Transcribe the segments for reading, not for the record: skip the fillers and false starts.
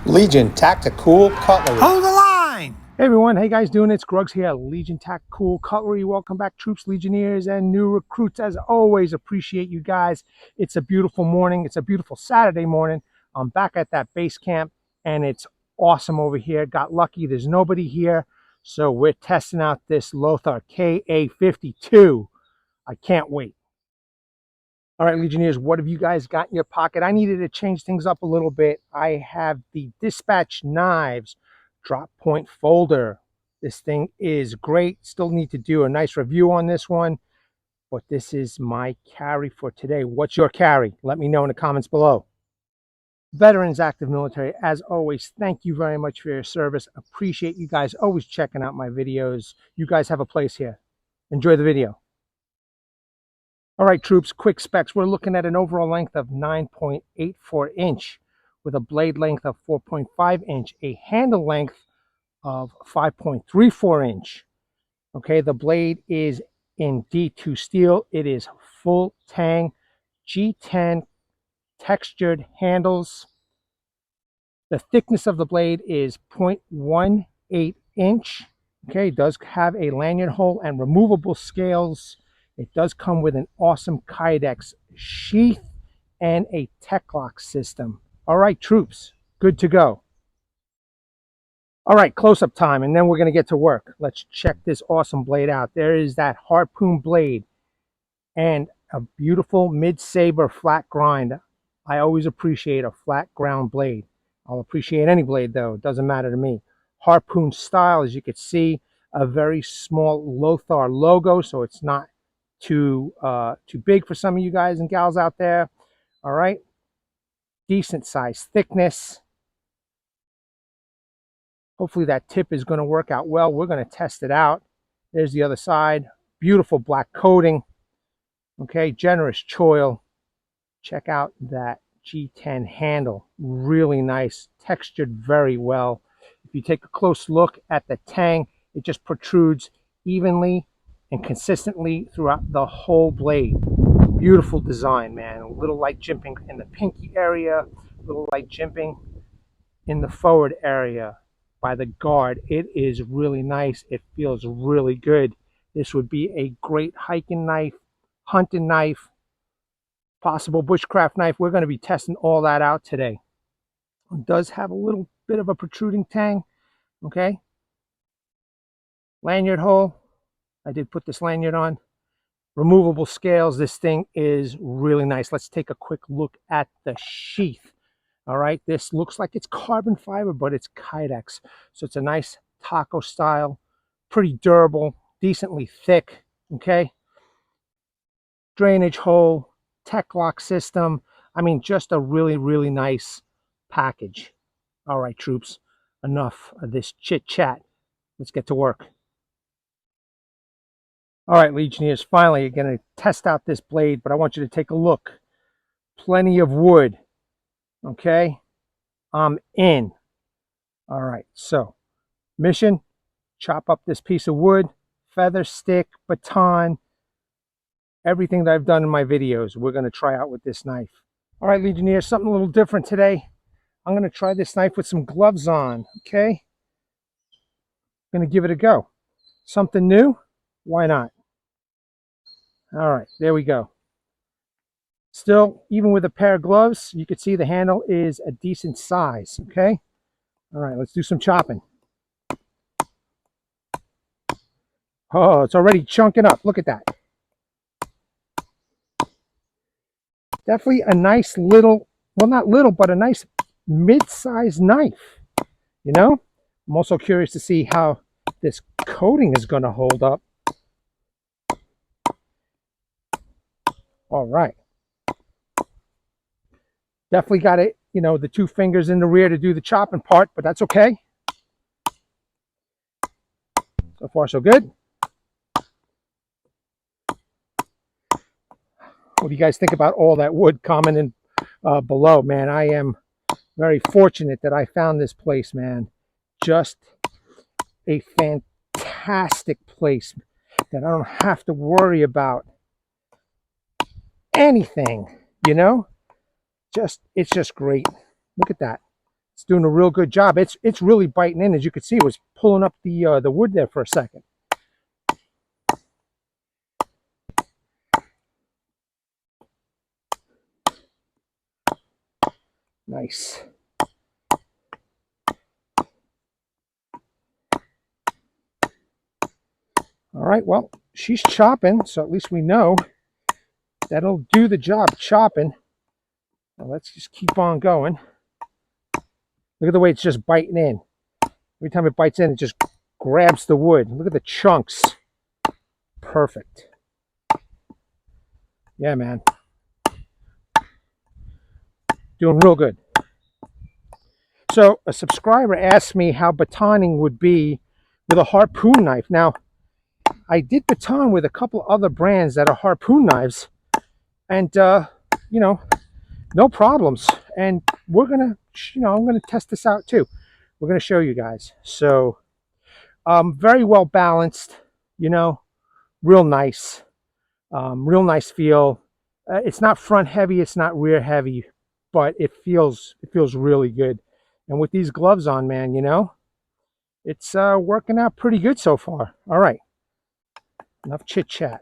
Legion Tactical Cutlery. Hold the line! Hey everyone, how you guys doing? It's Grugs here, Legion Tactical Cutlery. Welcome back, troops, legionnaires, and new recruits. As always, appreciate you guys. It's a beautiful morning. It's a beautiful Saturday morning. I'm back at that base camp, and it's awesome over here. Got lucky. There's nobody here, so we're testing out this Lothar KA52. I can't wait. All right, Legionnaires, what have you guys got in your pocket? I needed to change things up a little bit. I have the Dispatch Knives drop point folder. This thing is great. Still need to do a nice review on this one, but this is my carry for today. What's your carry? Let me know in the comments below. Veterans, active military, as always, thank you very much for your service. Appreciate you guys always checking out my videos. You guys have a place here. Enjoy the video. All right, troops, quick specs. We're looking at an overall length of 9.84 inch with a blade length of 4.5 inch, a handle length of 5.34 inch. Okay, the blade is in D2 steel. It is full Tang G10 textured handles. The thickness of the blade is 0.18 inch. Okay, it does have a lanyard hole and removable scales. It does come with an awesome Kydex sheath and a tech lock system. All right, troops, good to go. All right, close-up time, and then we're going to get to work. Let's check this awesome blade out. There is that Harpoon blade and a beautiful mid-saber flat grind. I always appreciate a flat ground blade. I'll appreciate any blade, though. It doesn't matter to me. Harpoon style, as you can see, a very small Lothar logo, so it's not too big for some of you guys and gals out there. All right, decent size thickness. Hopefully that tip is going to work out well. We're going to test it out. There's the other side. Beautiful black coating. Okay, generous choil. Check out that G10 handle. Really nice, textured very well. If you take a close look at the Tang, it just protrudes evenly and consistently throughout the whole blade. Beautiful design, man. A little light jimping in the pinky area, a little light jimping in the forward area by the guard. It is really nice. It feels really good. This would be a great hiking knife, hunting knife, possible bushcraft knife. We're going to be testing all that out today. It does have a little bit of a protruding Tang. Okay, lanyard hole. I did put this lanyard on. Removable scales. This thing is really nice. Let's take a quick look at the sheath. All right, this looks like it's carbon fiber, but it's Kydex. So it's a nice taco style, pretty durable, decently thick. Okay, drainage hole, tech lock system. I mean, just a really, really nice package. All right, troops, enough of this chit chat. Let's get to work. All right, Legionnaires, finally, you're going to test out this blade, but I want you to take a look. Plenty of wood. Okay, I'm in. All right, so mission, chop up this piece of wood, feather, stick, baton, everything that I've done in my videos, we're going to try out with this knife. All right, Legionnaires, something a little different today. I'm going to try this knife with some gloves on, okay? I'm going to give it a go. Something new? Why not? All right, there we go. Still, even with a pair of gloves, you can see the handle is a decent size, okay? All right, let's do some chopping. Oh, it's already chunking up. Look at that. Definitely a nice little, well, not little, but a nice mid-sized knife, you know? I'm also curious to see how this coating is going to hold up. All right. Definitely got it, you know, the two fingers in the rear to do the chopping part, but that's okay. So far, so good. What do you guys think about all that wood? Commenting below, man. I am very fortunate that I found this place, man. Just a fantastic place that I don't have to worry about anything, you know? It's just great. Look at that. It's doing a real good job. It's really biting in. As you can see, it was pulling up the wood there for a second. Nice. All right, well, she's chopping, so at least we know that'll do the job chopping. Well, let's just keep on going. Look at the way it's just biting in. Every time it bites in, it just grabs the wood. Look at the chunks. Perfect. Yeah, man. Doing real good. So a subscriber asked me how batoning would be with a Harpoon knife. Now, I did baton with a couple other brands that are Harpoon knives, and you know, no problems. And we're gonna, I'm gonna test this out too. We're gonna show you guys. So, very well balanced. Real nice, real nice feel. It's not front heavy, it's not rear heavy, but it feels really good. And with these gloves on, man, it's working out pretty good so far. All right, enough chit chat.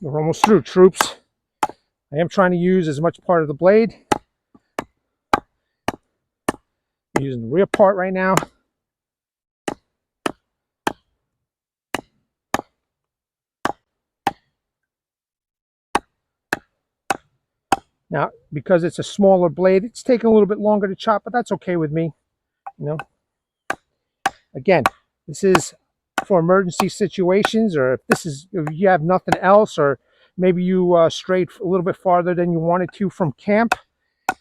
We're almost through, troops. I am trying to use as much part of the blade. I'm using the rear part right now. Now, because it's a smaller blade, it's taking a little bit longer to chop, but that's okay with me. Again, this is for emergency situations, or if you have nothing else, or maybe you strayed a little bit farther than you wanted to from camp,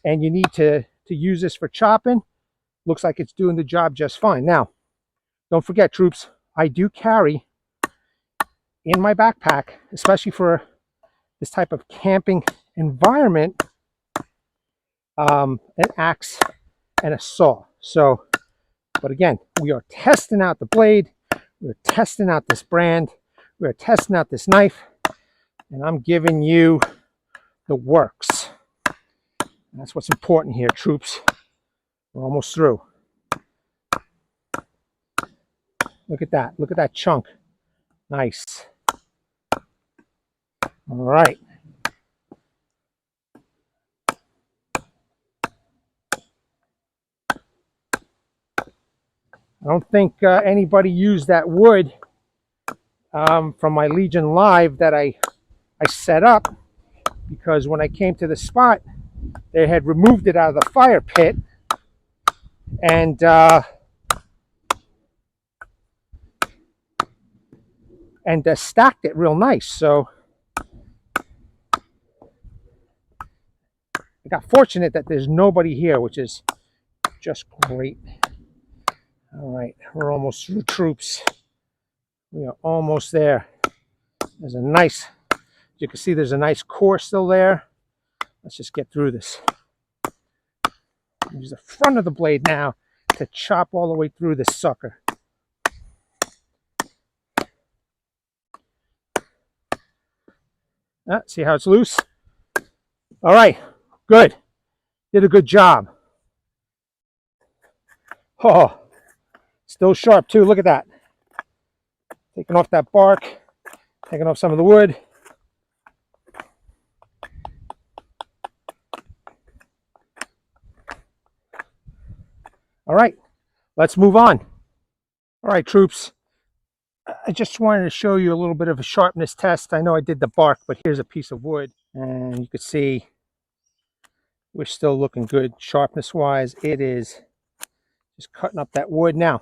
and you need to use this for chopping. Looks like it's doing the job just fine. Now, don't forget, troops, I do carry in my backpack, especially for this type of camping environment, an axe and a saw. So, but again, we are testing out the blade, we're testing out this brand, we're testing out this knife, and I'm giving you the works. And that's what's important here, troops. We're almost through. Look at that. Look at that chunk. Nice. All right. I don't think anybody used that wood from my Legion Live that I set up, because when I came to the spot, they had removed it out of the fire pit and stacked it real nice. So I got fortunate that there's nobody here, which is just great. All right, we're almost through, troops. We are almost there. There's a nice, you can see there's a nice core still there. Let's just get through this. Use the front of the blade now to chop all the way through this sucker. See how it's loose? All right, good. Did a good job. Oh, still sharp too. Look at that. Taking off that bark, taking off some of the wood. All right, let's move on. All right, troops. I just wanted to show you a little bit of a sharpness test. I know I did the bark, but here's a piece of wood, and you can see we're still looking good sharpness wise. It is just cutting up that wood. Now,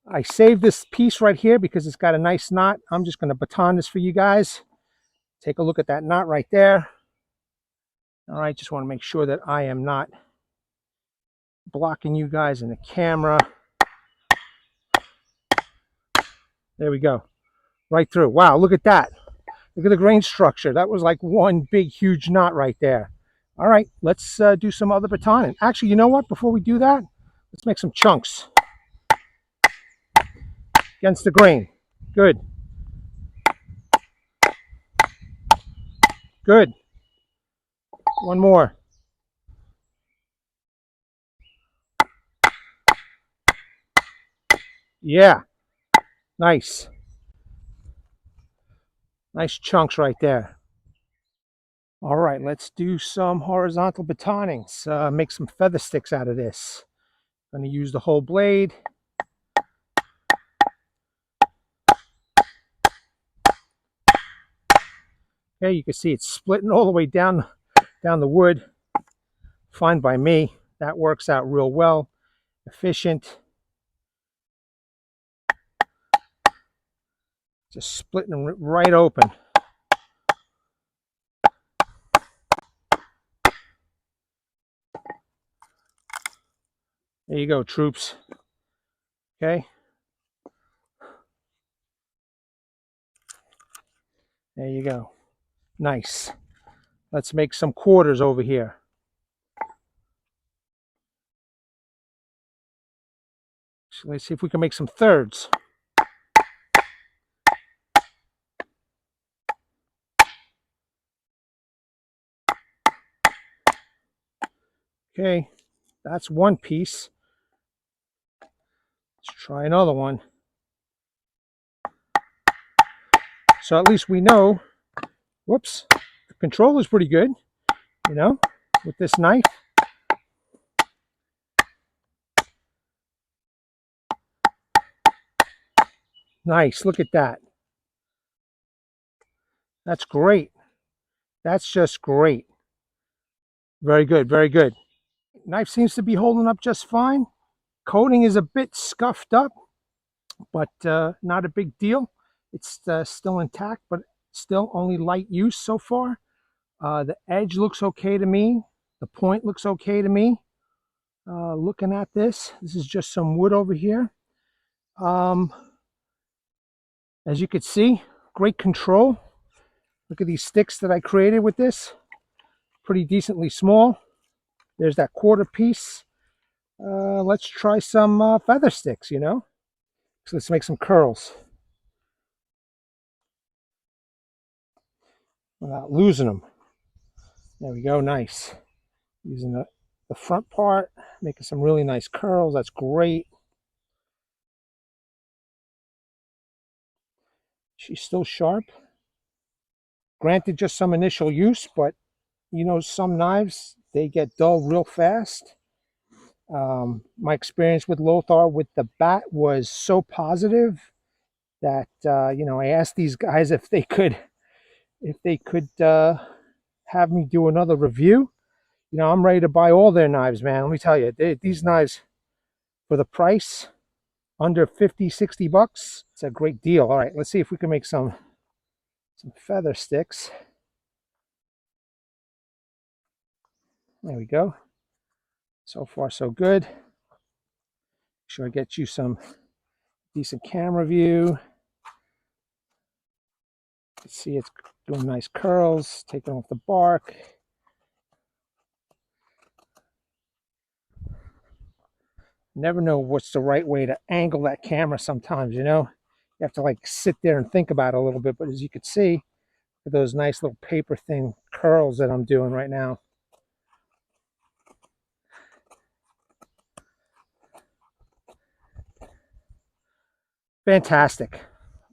I saved this piece right here because it's got a nice knot. I'm just going to baton this for you guys. Take a look at that knot right there. All right, just want to make sure that I am not blocking you guys in the camera. There we go. Right through. Wow, look at that. Look at the grain structure. That was like one big, huge knot right there. All right, let's do some other batoning. Actually, you know what? Before we do that, let's make some chunks against the grain. Good. Good. One more. Yeah, nice. Nice chunks right there. All right, let's do some horizontal batonings. Make some feather sticks out of this. Going to use the whole blade. Okay, you can see it's splitting all the way down the wood. Fine by me. That works out real well. Efficient. Just splitting them right open. There you go, troops. Okay. There you go. Nice. Let's make some quarters over here. So let's see if we can make some thirds. Okay, that's one piece. Let's try another one. So at least we know, whoops, the control is pretty good, you know, with this knife. Nice, look at that. That's great. That's just great. Very good, very good. Knife seems to be holding up just fine. Coating is a bit scuffed up, but not a big deal. It's still intact, but still only light use so far. The edge looks okay to me. The point looks okay to me. Looking at this is just some wood over here. As you can see, great control. Look at these sticks that I created with this. Pretty decently small. There's that quarter piece. Let's try some feather sticks, you know. So let's make some curls without losing them. There we go, nice. Using the front part, making some really nice curls. That's great. She's still sharp. Granted, just some initial use, but you know, some knives, they get dull real fast. My experience with Lothar with the bat was so positive that you know, I asked these guys if they could have me do another review. You know, I'm ready to buy all their knives, man. Let me tell you, these knives, for the price, under 50, 60 bucks, it's a great deal. All right, let's see if we can make some feather sticks. There we go. So far, so good. Make sure I get you some decent camera view. See, it's doing nice curls, taking off the bark. Never know what's the right way to angle that camera sometimes, you know? You have to like sit there and think about it a little bit, but as you can see, those nice little paper thin curls that I'm doing right now. Fantastic.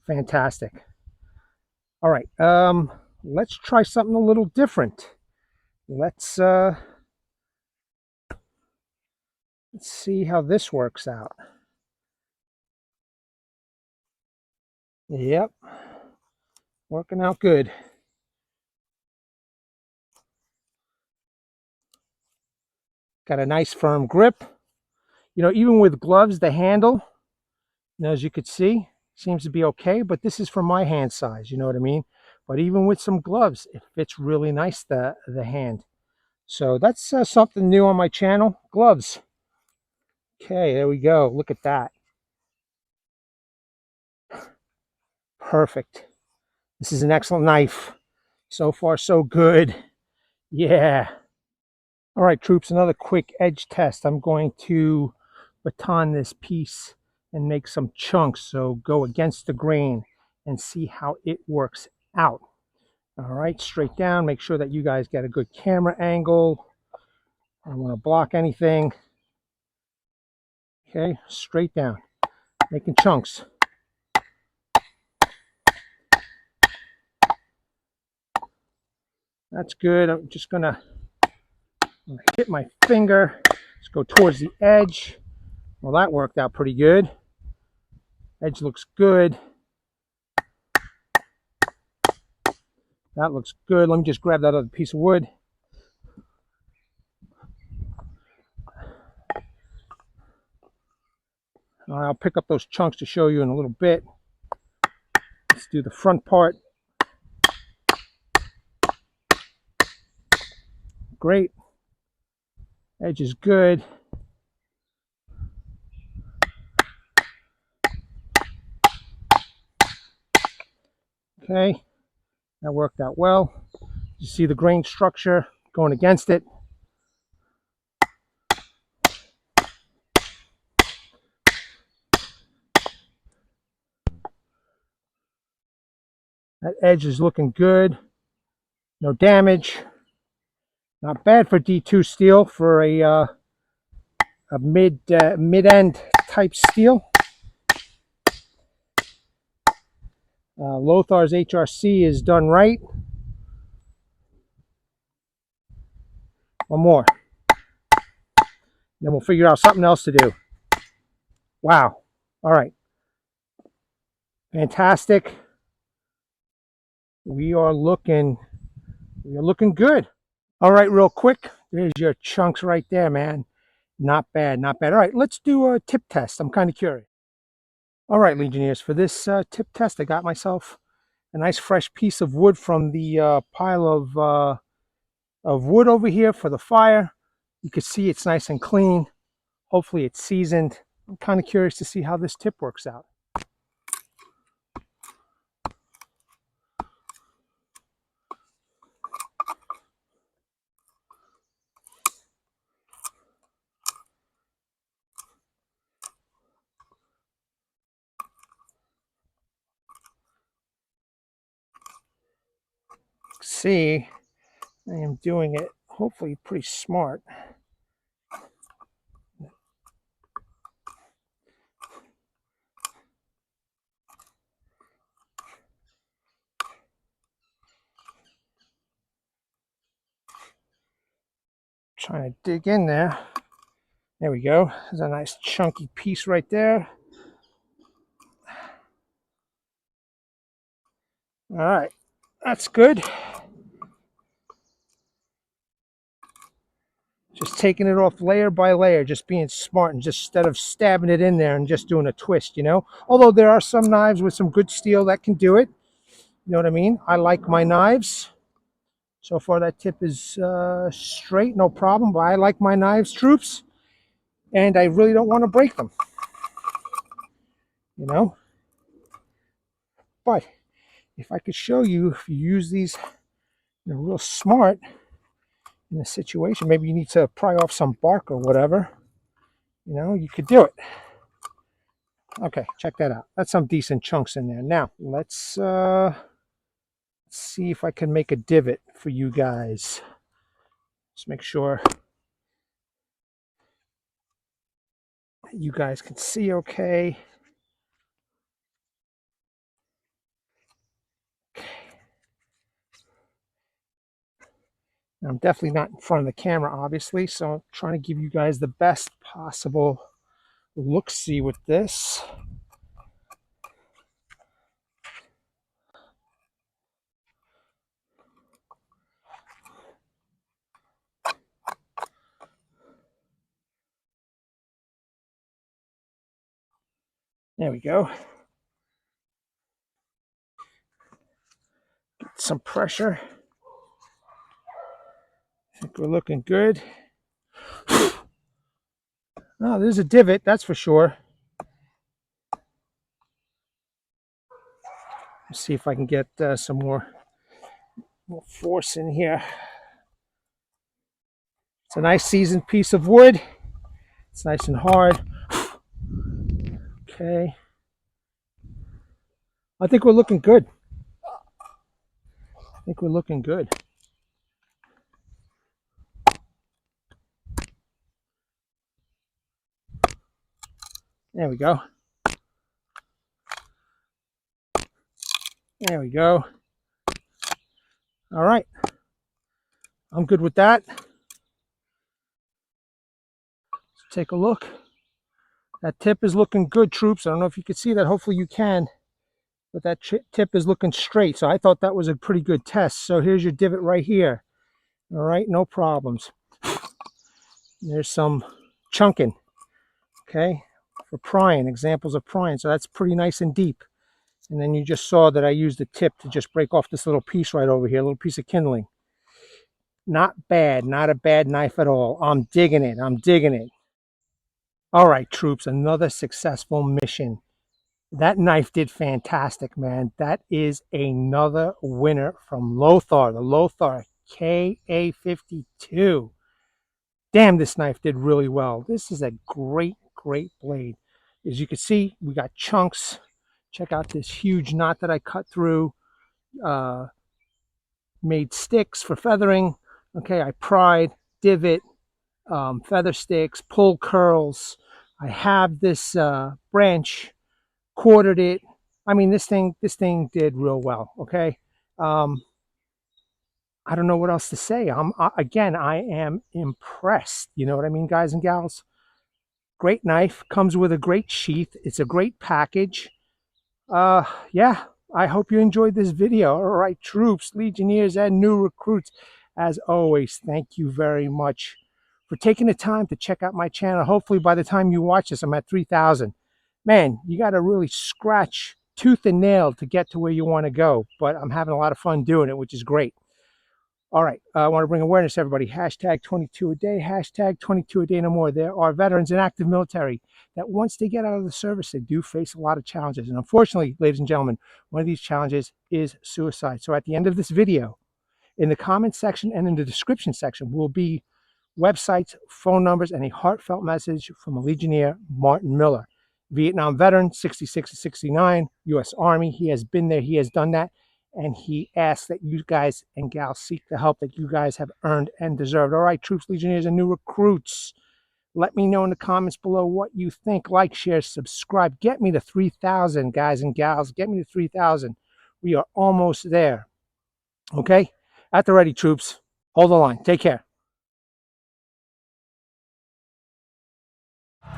Fantastic. All right, let's try something a little different. Let's see how this works out. Yep, working out good. Got a nice firm grip. You know, even with gloves, the handle, you know, as you could see, seems to be okay, but this is for my hand size, you know what I mean? But even with some gloves, it fits really nice, the hand. So that's something new on my channel, gloves. Okay, there we go. Look at that. Perfect. This is an excellent knife. So far, so good. Yeah. All right, troops, another quick edge test. I'm going to baton this piece and make some chunks, so go against the grain and see how it works out. All right, straight down. Make sure that you guys get a good camera angle. I don't want to block anything. Okay, straight down, making chunks. That's good. I'm just gonna hit my finger. Let's go towards the edge. Well, that worked out pretty good. Edge looks good. That looks good. Let me just grab that other piece of wood. I'll pick up those chunks to show you in a little bit. Let's do the front part. Great. Edge is good. Okay, that worked out well. You see the grain structure going against it. That edge is looking good. No damage. Not bad for D2 steel, for a mid-end type steel. Lothar's HRC is done right. One more. Then we'll figure out something else to do. Wow. All right. Fantastic. We are looking good. All right, real quick. There's your chunks right there, man. Not bad, not bad. All right, let's do a tip test. I'm kind of curious. All right, Legionnaires, for this tip test, I got myself a nice fresh piece of wood from the pile of wood over here for the fire. You can see it's nice and clean. Hopefully it's seasoned. I'm kind of curious to see how this tip works out. See, I am doing it hopefully pretty smart. Trying to dig in there. There we go. There's a nice chunky piece right there. All right, that's good. Just taking it off layer by layer, just being smart, and just instead of stabbing it in there and just doing a twist, you know. Although there are some knives with some good steel that can do it. You know what I mean? I like my knives. So far that tip is straight, no problem. But I like my knives, troops. And I really don't want to break them. You know? But if I could show you, if you use these, you know, real smart in a situation, maybe you need to pry off some bark or whatever, you know, you could do it. Okay, check that out. That's some decent chunks in there. Now, let's see if I can make a divot for you guys. Just make sure you guys can see okay. I'm definitely not in front of the camera, obviously, so I'm trying to give you guys the best possible look-see with this. There we go. Get some pressure. I think we're looking good. Oh, there's a divot, that's for sure. Let's see if I can get some more force in here. It's a nice seasoned piece of wood. It's nice and hard. Okay. I think we're looking good. I think we're looking good. There we go. There we go. All right. I'm good with that. Let's take a look. That tip is looking good, troops. I don't know if you can see that. Hopefully you can. But that tip is looking straight. So I thought that was a pretty good test. So here's your divot right here. All right, no problems. There's some chunking, okay, for prying, examples of prying. So that's pretty nice and deep. And then you just saw that I used the tip to just break off this little piece right over here, a little piece of kindling. Not bad, not a bad knife at all. I'm digging it, I'm digging it. All right, troops, another successful mission. That knife did fantastic, man. That is another winner from Lothar, the Lothar KA52. Damn, this knife did really well. This is a great, great blade. As you can see, we got chunks. Check out this huge knot that I cut through. Made sticks for feathering. Okay, I pried, divot, feather sticks, pull curls. I have this branch, quartered it. I mean, this thing did real well. Okay, I don't know what else to say. Again, I am impressed. You know what I mean, guys and gals? Great knife, comes with a great sheath. It's a great package. Yeah, I hope you enjoyed this video. All right, troops, legionnaires, and new recruits. As always, thank you very much for taking the time to check out my channel. Hopefully by the time you watch this, I'm at 3,000. Man, you got to really scratch tooth and nail to get to where you want to go. But I'm having a lot of fun doing it, which is great. All right, I want to bring awareness to everybody. Hashtag 22 a day, hashtag 22 a day no more. There are veterans in active military that once they get out of the service, they do face a lot of challenges. And unfortunately, ladies and gentlemen, one of these challenges is suicide. So at the end of this video, in the comment section and in the description section will be websites, phone numbers, and a heartfelt message from a Legionnaire, Martin Miller. Vietnam veteran, 66 to 69, U.S. Army. He has been there. He has done that. And he asks that you guys and gals seek the help that you guys have earned and deserved. All right, troops, legionnaires, and new recruits. Let me know in the comments below what you think. Like, share, subscribe. Get me to 3,000, guys and gals. Get me to 3,000. We are almost there. Okay? At the ready, troops. Hold the line. Take care.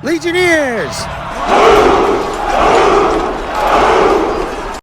Legionnaires!